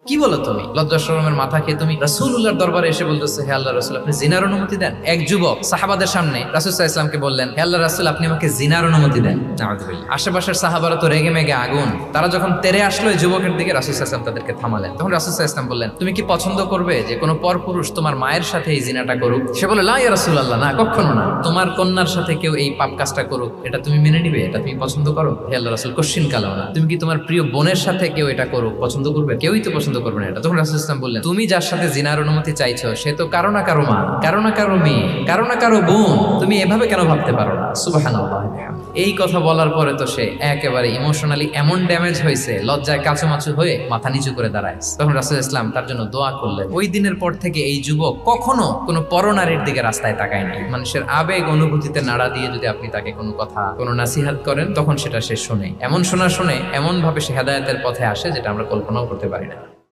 কি বলো তুমি? লজ্জা শরমের মাথা খেয়ে তুমি রাসূলুল্লাহর দরবারে এসে বলতেছো, হে আল্লাহ রাসূল, আপনি জিনার অনুমতি দেন? এক যুবক সাহাবাদের সামনে রাসূল সাল্লাল্লাহু আলাইহি ওয়াসাল্লামকে বললেন, হে আল্লাহ রাসূল, আপনি আমাকে জিনার অনুমতি দেন। নাউযুবিল্লাহ। আশেপাশের সাহাবারা তো রেগে মেগে আগুন। তারা যখন তেরে আসলো এই যুবকের দিকে, রাসূল সাল্লাল্লাহু আলাইহি ওয়াসাল্লাম তাদেরকে থামালেন। তখন রাসূল সাল্লাল্লাহু আলাইহি ওয়াসাল্লাম বললেন, তুমি কি পছন্দ করবে যে কোনো পরপুরুষ তোমার মায়ের সাথে এই জিনাটা করুক? সে বলে, লা ইয়া রাসূলুল্লাহ, না, কখনো না। তোমার কন্যার সাথে কেউ এই পাপ কাজটা করুক, এটা তুমি মেনে নিবে? এটা তুমি পছন্দ করো? হে আল্লাহ রাসূল, কোশ্চিন কালাও না। তুমি কি তোমার প্রিয় বোনের সাথে কেউ এটা করুক পছন্দ করবে? কেউই তো পছন্দ করবে না এটা। তখন রাসূল সাল্লাল্লাহু আলাইহি ওয়াসাল্লাম বললেন, তুমি যার সাথে জিনার অনুমতি চাইছো সে তো কারো না কারো মা, কারো না কারো মেয়ে, কারো না কারো বোন। তুমি এভাবে কেন ভাবতে পারো না? সুবহানাল্লাহ। এই কথা বলার পরে তো সে একেবারে ইমোশনালি এমন ড্যামেজ হয়েছে, লজ্জায় কাচুমাচু হয়ে মাথা নিচু করে দাঁড়ায়। তখন রাসূল ইসলাম তার জন্য দোয়া করলেন। ওই দিনের পর থেকে এই যুবক কখনো কোনো পরনারীর দিকে রাস্তায় তাকায় নাই। মানুষের আবেগ অনুভূতিতে নাড়া দিয়ে যদি আপনি তাকে কোনো কথা, কোনো নাসিহাত করেন, তখন সেটা সে শোনে। এমন শোনা শুনে এমন ভাবে সে হেদায়েতের পথে আসে যেটা আমরা কল্পনাও করতে পারি না।